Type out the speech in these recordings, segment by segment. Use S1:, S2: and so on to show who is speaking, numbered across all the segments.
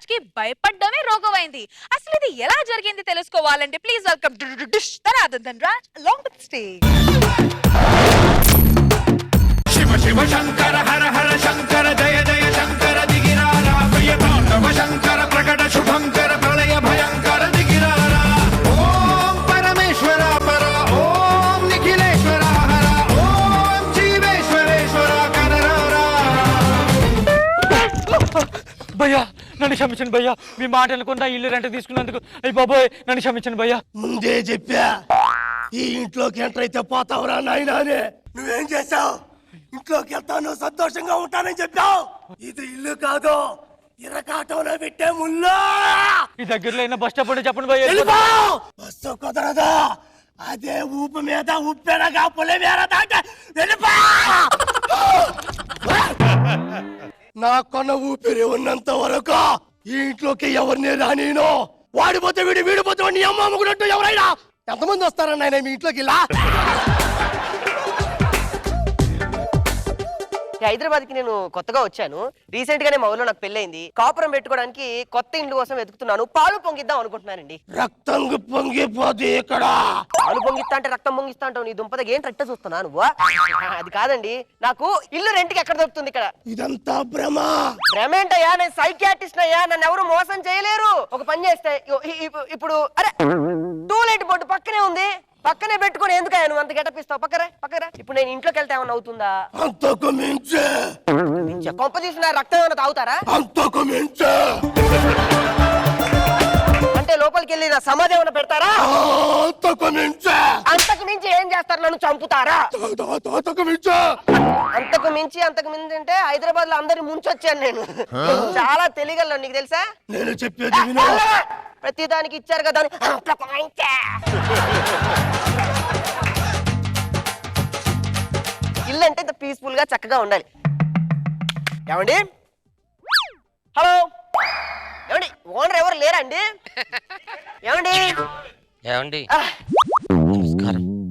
S1: ధనరాజ్ కి భయపడ్డమే రోగమైంది. అసలు ఇది ఎలా జరిగింది తెలుసుకోవాలంటే please welcome Dhanadhan Dhanraj along with stage.
S2: Shiva Shiva Shankara Hara Hara Shankara జయ జయ శంకర దిగిరారా ప్రియ తాండవ శంకర ప్రకట శుభంకర ప్రళయ భయంకర దిగిరారా. ఓం పరమేశ్వర పర ఓం నిఖిలేశ్వర హర ఓం జీవేశ్వరేశ్వర కనరారా.
S3: భయ్యా నన్ను క్షమించండి భయ్యా, మీ మాట అనుకుంటా ఇల్లు రెంట్ తీసుకున్నందుకు. అయ్యి బాబోయ్ నన్ను క్షమించండి భయ్యా.
S4: ముందే చెప్పా ఈ ఇంట్లోకి ఎంటర్ అయితే పోతావురా నాయనా అని. నువ్వేం చేసావు? ఇంట్లోకి వెళ్తాను సంతోషంగా ఉంటానని చెప్పావు. ఇది ఇల్లు కాదు, ఇరకాటంలో పెట్టే ముల్లా.
S3: ఈ దగ్గరలో అయినా బస్ స్టాప్ ఉంటే చెప్పండి భయ్యా.
S4: బస్సు కుదరదు, అదే ఊపు మీద ఉప్పెనగా పులి మీద దాటే వెళ్ళిపో. నా కొన్న ఊపిరి ఉన్నంత వరకు ఈ ఇంట్లోకి ఎవరిని రానిను. వాడిపోతే వీడిపోతే నీ అమ్మ అమ్ముకున్నట్టు ఎవరైనా ఎంతమంది వస్తారన్న ఆయన మీ ఇంట్లోకి ఇలా?
S5: హైదరాబాద్ కి నేను కొత్తగా వచ్చాను. రీసెంట్ గానే మా ఊళ్ళో నాకు పెళ్ళైంది. కాపురం పెట్టుకోవడానికి కొత్త ఇండ్లు కోసం వెతుకుతున్నాను. పాలు పొంగిద్దాం అనుకుంటున్నానండి.
S4: రక్తం పొంగిపోతే ఇక్కడ
S5: పాలు పొంగిస్తా అంటే రక్తం పొంగిస్తా అంటావు. నీ దుంపదకి ఏంటి రక్త చూస్తున్నా నువ్వు? అది కాదండి, నాకు ఇల్లు రెంట్కి ఎక్కడ దొరుకుతుంది ఇక్కడ?
S4: ఇదంతా భ్రమ.
S5: భ్రమ ఏంటయ్యా? నేను సైకియాట్రిస్ట్ అయ్యా, నన్ను ఎవరు మోసం చేయలేరు. ఒక పని చేస్తే ఇప్పుడు అరే టూలెట్ బోర్డు పక్కనే ఉంది, పక్కనే పెట్టుకుని ఎందుకయ్యా నువ్వు అంత గెటపిస్తావు? పక్కరా. ఇప్పుడు నేను ఇంట్లోకి వెళ్తే ఏమన్నా అవుతుందా?
S4: అంతకు మించే
S5: కొంప తీసిన రక్తం ఏమైనా తాగుతారా?
S4: అంతకు మించే
S5: అంటే లోపలికి వెళ్ళి నా సమాధి ఏమైనా పెడతారా?
S4: అంతకు మించే
S5: అంతకు మించి ఏం చేస్తారు? నన్ను చంపుతారా?
S4: అంతకు మించే
S5: అంతకు మించి అంటే హైదరాబాద్ లో అందరిని ముంచొచ్చాను నేను. చాలా తెలియగలను, నీకు తెలుసా?
S4: నేను చెప్పేది విను.
S5: ప్రతి దానికి ఇచ్చారు కదా. ఇల్లు అంటే ఇంత పీస్ఫుల్ గా చక్కగా ఉండాలి. ఏమండి? హలో ఏమండి? ఓనర్ ఎవరు లేరండి? ఏమండి?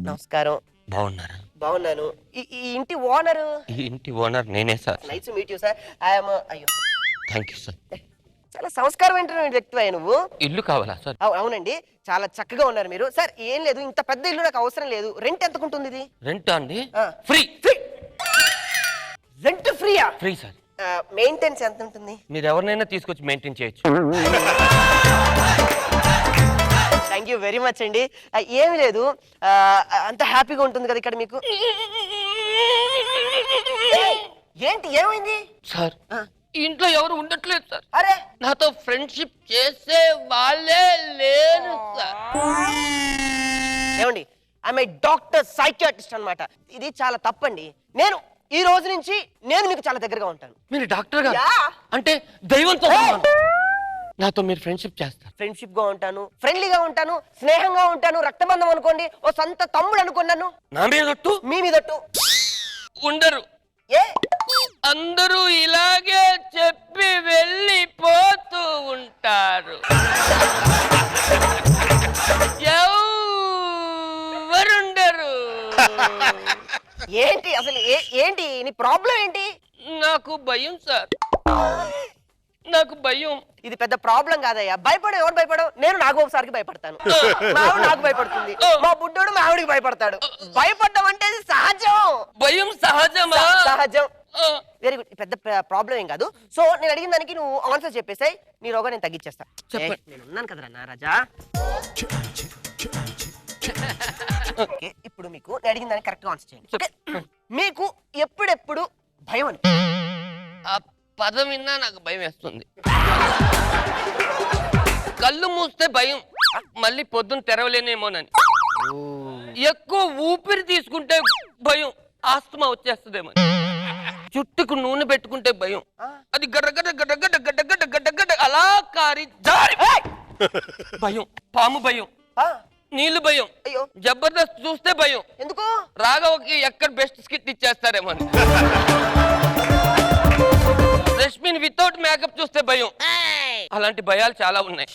S5: నమస్కారం.
S6: బాగున్నారా?
S5: బాగున్నాను. ఈ ఇంటి ఓనరు?
S6: ఈ ఇంటి ఓనర్ నేనే sir.
S5: Nice to meet you sir. I'm అయ్యో
S6: థ్యాంక్ యూ సార్.
S5: చాలా సంస్కారమైన వ్యక్తివే నువ్వు.
S6: ఇల్లు కావాలా సార్?
S5: అవునండి, చాలా చక్కగా ఉన్నారు మీరు. సార్ ఏం లేదు, ఇంత పెద్ద ఇల్లు నాకు అవసరం లేదు. రెంట్ ఎంతకుంటుంది ఇది?
S6: రెంట్ అండి
S5: ఫ్రీ. రెంట్ ఫ్రీయా?
S6: Free sir.
S5: మెయింటెనెన్స్ ఎంత ఉంటుంది?
S6: మీరు ఎవరినైనా తీసుకొచ్చి మెయింటైన్ చేయొచ్చు.
S5: థ్యాంక్ యూ వెరీ మచ్ అండి. ఏమి లేదు, అంత హ్యాపీగా ఉంటుంది కదా ఇక్కడ మీకు. ఏంటి ఏమైంది
S6: సార్? ఇంట్లో ఎవరు ఉండట్లేదు సార్.
S5: అరే
S6: నాతో ఫ్రెండ్షిప్ చేసే వాళ్ళే లేరు సార్.
S5: ఏమండి, ఐఎమ్ ఏ డాక్టర్ సైకియాట్రిస్ట్ అన్నమాట. ఇది చాలా తప్పండి. నేను ఈ రోజు నుంచి నేను మీకు చాలా దగ్గరగా ఉంటాను.
S6: మీరు డాక్టర్ గా అంటే దైవంతో నాతో మీరు ఫ్రెండ్షిప్ చేస్తారు?
S5: ఫ్రెండ్షిప్ గా ఉంటాను, ఫ్రెండ్లీగా ఉంటాను, స్నేహంగా ఉంటాను. రక్తబంధం అనుకోండి, ఓ సొంత తమ్ముడు అనుకున్నాను.
S6: నా మీదట్టు
S5: మీ మీదట్టు
S6: ఉండరు.
S5: ఏ
S6: అందరూ ఇలాగే చెప్పి వెళ్ళిపోతూ ఉంటారు. ఎవరుండరు.
S5: ఏంటి అసలు? ఏంటి నీ ప్రాబ్లం ఏంటి?
S6: నాకు భయం సార్, నాకు భయం.
S5: ఇది పెద్ద ప్రాబ్లం కాదయ్యా. భయపడ ఎవరు భయపడవు? నేను నాకు ఒకసారికి భయపడతాను, మా ఆవిడ నాకు భయపడుతుంది, మా బుడ్డోడు మా ఆవిడికి భయపడతాడు. భయపడడం అంటే సహజం.
S6: భయం సహజమా?
S5: సహజం. Very good. పెద్ద ప్రాబ్లం ఏం కాదు. సో నేను అడిగిన దానికి నువ్వు ఆన్సర్ చెప్పేసాయి, నీ రోగా నేను తగ్గించేస్తా. నేను ఉన్నాను కదరా నా రాజా. ఇప్పుడు మీకు నేను అడిగిన దానికి కరెక్ట్ గా ఆన్సర్ చేయండి. మీకు ఎప్పుడెప్పుడు భయం అని?
S6: ఆ పదం విన్నా నాకు భయం వేస్తుంది. కళ్ళు మూస్తే భయం, మళ్ళీ పొద్దున్న తెరవలేనేమోనని. ఎక్కువ ఊపిరి తీసుకుంటే భయం, ఆస్తమా వచ్చేస్తుందేమో. చుట్టుకు నూనె పెట్టుకుంటే భయం, అది గడ్డగడ్డ గడ్డగడ్డ గడ్డగడ్డ గడ్డగడ్డ అలా కారి జారి భయం. పాము భయం, నీళ్లు భయం,
S5: అయ్యో
S6: జబర్దస్త్ చూస్తే భయం.
S5: ఎందుకు?
S6: రాఘవకి ఎక్కడ బెస్ట్ స్కిట్ ఇచ్చేస్తారేమో. రష్మిన్ వితౌట్ మేకప్ చూస్తే భయం. అలాంటి భయాలు చాలా ఉన్నాయి.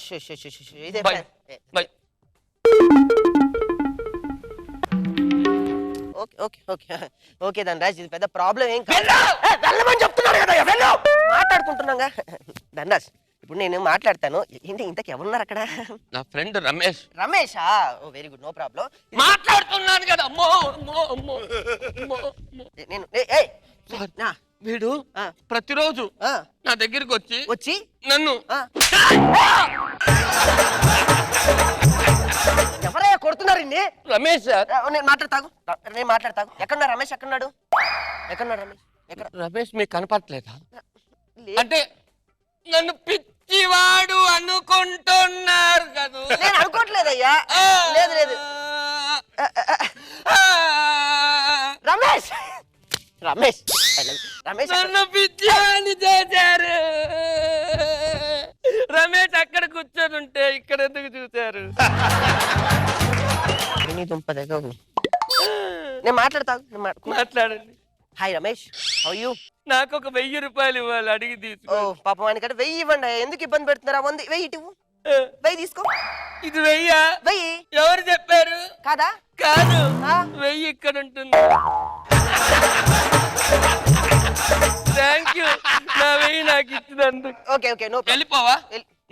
S5: ఓకే ధనరాజ్, ఇది పెద్ద ప్రాబ్లం ఏం కాదు. వెళ్ళమని చెప్తున్నాడు కదా, మాట్లాడుకుంటున్నాగా. ధనరాజ్, ఇప్పుడు నేను మాట్లాడతాను. ఏంటి ఇంతకు ఎవరున్నారు అక్కడ?
S6: నా ఫ్రెండ్ రమేష్.
S5: రమేషా? ఓ వెరీ గుడ్, నో ప్రాబ్లం.
S6: మాట్లాడుతున్నాను కదా. అమ్మో అమ్మో అమ్మో అమ్మో, అమ్మో.
S5: నేను
S6: వీడు
S5: ఆ.
S6: ప్రతిరోజు
S5: ఆ.
S6: నా దగ్గరికి వచ్చి
S5: వచ్చి
S6: నన్ను
S5: ఎవరయ్యా కొడుతున్నారు ఇన్ని?
S6: రమేష్ సార్.
S5: నేను మాట్లాడతాగు. ఎక్కడున్నా రమేష్? ఎక్కడున్నాడు రమేష్? ఎక్కడ?
S6: రమేష్ మీకు కనపడలేదా?
S5: లే-
S6: అంటే నన్ను పిచ్చివాడు అనుకుంటున్నారు కదా.
S5: నేను అనుకోవట్లేదయ్యా. లేదు లేదు. రమేష్ రమేష్ రమేష్
S6: నన్ను పిచ్చివాడిని చేశారు. రమేష్ అక్కడ కూర్చొని ఉంటే ఇక్కడ ఎందుకు చూశారు?
S5: నీ దుంప దగ్గర నేను మాట్లాడతాగు.
S6: మాట్లాడండి.
S5: Hi Ramesh, how you?
S6: నాకు ఒక 1000 రూపాయలు ఇవ్వాలి, అడిగి
S5: ఓ
S6: తీసుకో.
S5: పాపం ఆయనకంటే 1000 ఇవ్వండి. ఎందుకు ఇబ్బంది పెడుతున్నారా? 1000 ఇటు 1000 తీసుకో.
S6: ఇది 1000?
S5: 1000
S6: ఎవరు చెప్పారు?
S5: కాదా?
S6: కాదు,
S5: ఆ?
S6: 1000 ఇక్కడ ఉంటుంది. Thank you. నా 1000 నాకు ఇచ్చినందుకు.
S5: ఓకే ఓకే, నో
S6: వెళ్ళిపోవా?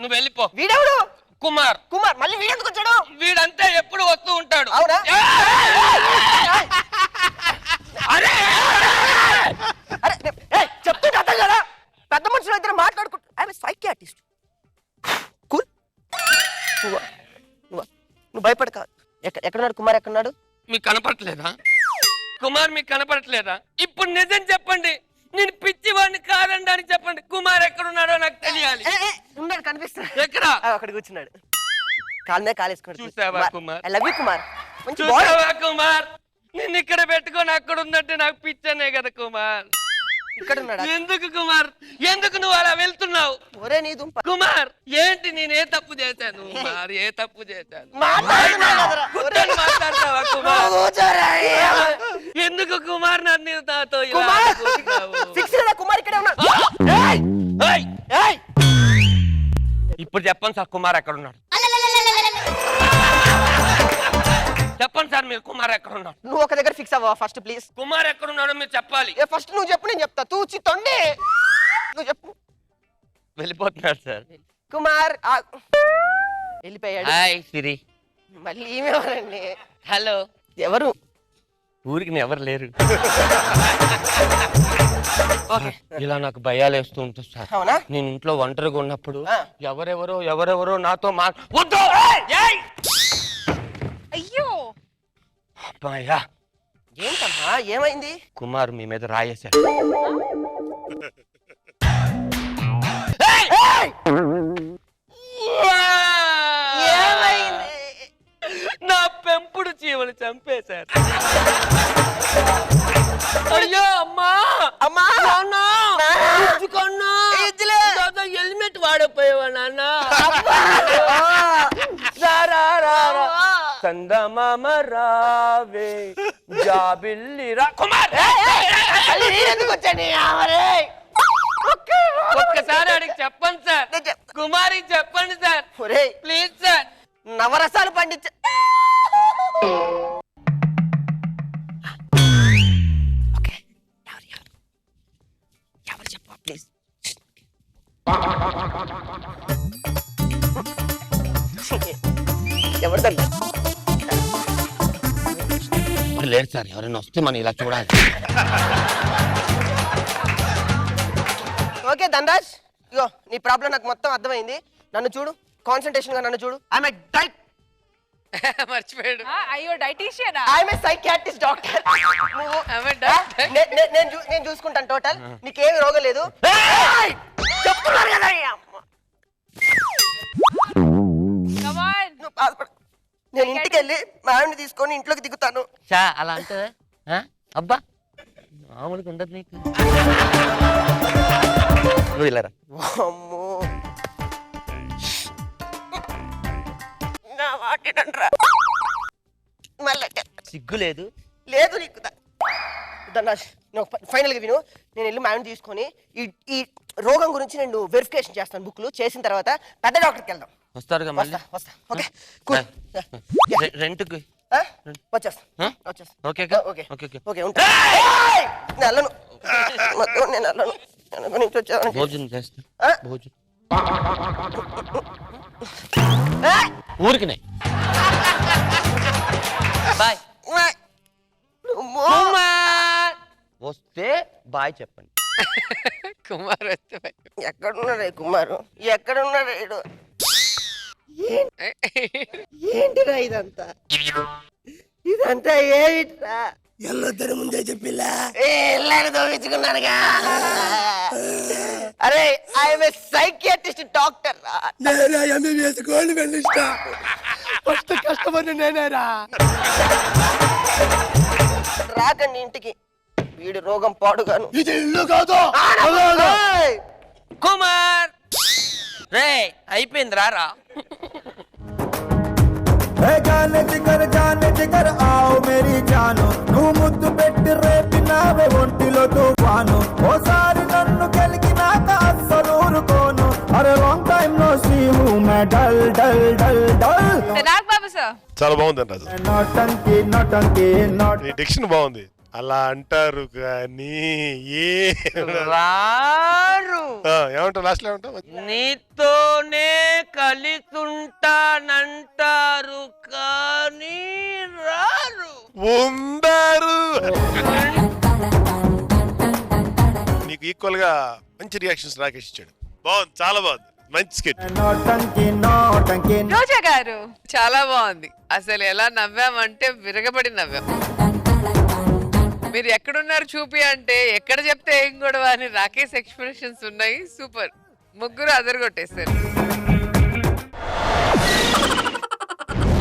S6: నువ్వు వెళ్ళిపో.
S5: వీడెవడు?
S6: కుమార్.
S5: కుమార్ మళ్ళీ వీడెందుకు వచ్చాడు?
S6: వీడంతే ఎప్పుడు వస్తూ ఉంటాడు.
S5: అవునా?
S6: అరే
S5: అరే చెప్తుంటే అర్థం కదా. పెద్ద మనుషులు ఇద్దరు మాట్లాడుకుంటా. I'm psychiatrist. కూల్. నువ్వు భయపడక. ఎక్కడున్నాడు కుమార్? ఎక్కడున్నాడు?
S6: మీకు కనపడట్లేదా? కుమార్ మీకు కనపడట్లేదా? ఇప్పుడు నిజం చెప్పండి. నేను పిచ్చివాడిని కాదండి అని చెప్పండి. కుమార్ ఎక్కడున్నాడో నాకు తెలియాలి.
S5: ఉన్నాడు, కనిపిస్తాడు.
S6: ఎక్కడ?
S5: అక్కడ కూర్చున్నాడు. కాలు మీద కాలేసుకున్నాడు.
S6: చూసావా Kumar?
S5: I love you Kumar. మంచి బాయ్.
S6: చూసావా కుమార్? నిన్ను ఇక్కడ పెట్టుకొని అక్కడ ఉందంటే నాకు పిచ్చనే కదా కుమార్.
S5: ఇక్కడ ఉన్నాడు.
S6: ఎందుకు కుమార్? ఎందుకు నువ్వు అలా వెళ్తున్నావు?
S5: ఒరే నీ దుంప.
S6: కుమార్ ఏంటి? నేను ఏ తప్పు చేశాను కుమార్? ఏ తప్పు చేశాను?
S5: మాట్లాడుతున్నాడు కదరా.
S6: కూర్చొని మాట్లాడతావా కుమార్?
S5: కూర్చోరా.
S6: ఎందుకు కుమార్ నన్ను నాతో ఇలా
S5: కుమార్
S6: అనుకుంటున్నావు?
S5: ఫిక్స్ కదా, కుమార్ ఇక్కడే ఉన్నాడు.
S6: ఏయ్!
S5: ఏయ్!
S6: ఇప్పుడు చెప్పండి సార్, కుమార్ ఎక్కడ ఉన్నాడు? చెప్పండి సార్, మీరు కుమార్ ఎక్కడ ఉన్నాడు?
S5: నువ్వు ఒక దగ్గర ఫిక్స్ అవ్వవా ఫస్ట్ ప్లీజ్?
S6: కుమార్ ఎక్కడ ఉన్నాడో మీరు చెప్పాలి.
S5: ఫస్ట్ నువ్వు చెప్పు, నేను చెప్తా. తూచి తొండి నువ్వు చెప్పు.
S6: వెళ్ళిపోతున్నాడు సార్.
S5: కుమార్ వెళ్ళిపోయాడు.
S6: హాయ్ సిరి.
S5: మళ్ళీ ఈమెవరండి?
S6: హలో.
S5: ఎవరు?
S6: ఊరికి ఎవరు లేరు. ఇలా నాకు భయాలు వేస్తూ ఉంటుంది సార్.
S5: అవునా?
S6: నేను ఇంట్లో ఒంటరిగా ఉన్నప్పుడు
S5: ఆ.
S6: ఎవరెవరో నాతో వద్దు. ఏయ్!
S1: అయ్యో
S6: అబ్బాయ్యా,
S5: ఏంటమ్మా ఏమైంది?
S6: కుమార్ మీ మీద రాయేశాడు.
S5: ఏమైంది?
S6: నా పెంపుడు చీమలు చంపేశారు. అయ్యో అమ్మా
S5: అమ్మా
S6: నాన్న,
S5: నాన్న.
S6: ఇచ్చుకోన్నా.
S5: ఇచ్చులే.
S6: దాదా హెల్మెట్ వాడపోయావా నాన్న? చందమామ రావే జాబిల్లి రా. కుమార్
S5: మళ్ళీ నేనెందుకు వచ్చాను?
S6: ఒక్కసారి అడిగి చెప్పండి సార్.
S5: నేను చెప్తా.
S6: కుమారికి చెప్పండి సార్,
S5: ఒరేయ్
S6: ప్లీజ్ సార్.
S5: నవరసాలు పండించ. ఓకే, ఎవరు చెప్పు ప్లీజ్. ఎవరిదండి?
S6: లేదు సార్, ఎవరైనా వస్తే మనం ఇలా చూడాలి.
S5: ఓకే ధనరాజ్, ఇగో నీ ప్రాబ్లం నాకు మొత్తం అర్థమైంది. నన్ను చూడు, కాన్సన్ట్రేషన్ గా నన్ను చూడు. I'm a diet.
S6: మర్చిపోయాడు.
S1: అయ్యో డైటీషియనా?
S5: I'm a psychiatrist doctor. నేను చూసుకుంటాను టోటల్. నీకేమి రోగం లేదు. చెప్తున్నారు కదా ఈ అమ్మ.
S1: Come on.
S5: నువ్వు బాధపడ. నేను ఇంటికి వెళ్ళి మా ఆవిడని తీసుకొని ఇంట్లోకి దిగుతాను.
S6: చా అలా అంటే అబ్బా మామూలుగా ఉండదు నీకు. నువ్వు ఇలా రా.
S5: అమ్మో నా వాటినరా. మళ్ళీ
S6: సిగ్గు లేదు.
S5: లేదు నీకు. ధనరాజ్, నువ్వు ఫైనల్గా విను. నేను వెళ్ళి మా ఆవిడని తీసుకొని ఈ రోగం గురించి నేను వెరిఫికేషన్ చేస్తాను. బుక్లు చేసిన తర్వాత పెద్ద డాక్టర్కి వెళ్దాం.
S6: వస్తారుగా మళ్ళీ.
S5: వస్తా. Okay cool.
S6: రెంట్కి
S5: వచ్చేస్తా.
S6: Okay
S5: okay
S6: okay okay.
S5: Okay ఉంటా. నేను వెళ్ళను. నేను వెళ్ళను. నుంచి వచ్చాను.
S6: భోజనం చేస్తా.
S5: ఆ?
S6: భోజనం ఊరికినే బాయ్ కుమార్ వస్తే బాయ్ చెప్పండి.
S5: కుమార్ వస్తే ఎక్కడున్నాడు కుమారు? ఎక్కడున్నాడు ఈడు? ఏంటిరా ఇదంతా? ఇదంతా ఏమిట్రా?
S4: ఎల్లొద్దని ముందే చెప్పిలా.
S5: ఎల్లాడు దోపించుకున్నానుగా. అరే ఐఎమ్ ఏ సైకియాట్రిస్ట్ డాక్టర్ రా.
S4: నేనే MBBS gold medalist. First customer నేనేరా.
S5: రాకండి ఇంటికి, వీడి రోగం పాడుగాను.
S4: ఇది ఇల్లు కాదు.
S5: ఏయ్!
S6: కుమార్ రే అయిపోయింది రారా.
S7: జానే జిగర్ ఆవు మేరీ జాను, నువ్వు ముద్దు పెట్టి రేపినావే ఒంటిలో తుఫాను, ఓసారి నన్ను గెలికినాక అస్సలు ఊరుకోను. అరే long time no see who may dull dull dull dull.
S1: Naga Babu sir
S8: చాలా బాగుందండి రాజు.
S7: నోటంకి నోటంకి నోట్.
S8: ఈ డిక్షన్ బాగుంది. అలా అంటారు కానీ
S6: రారు.
S8: ఏమంటావు లాస్ట్ లో ఏమంటావు?
S6: నీతోనే కలిసుంటానంటారు కానీ రారు.
S8: ఉండారు. నీకు ఈక్వల్ గా మంచి రియాక్షన్స్ రాకేష్ ఇచ్చాడు. బాగుంది, చాలా బాగుంది, మంచి స్కెచ్.
S7: నోటంకి నోటంకి.
S1: రోజా గారు
S9: చాలా బాగుంది. అసలు ఎలా నవ్వామంటే విరగబడి నవ్వాం. మీరు ఎక్కడున్నారు చూపి అంటే ఎక్కడ చెప్తే ఏం గొడవ అని రాకేష్ ఎక్స్ప్రెషన్స్ ఉన్నాయి. సూపర్, ముగ్గురు అదరగొట్టేశారు.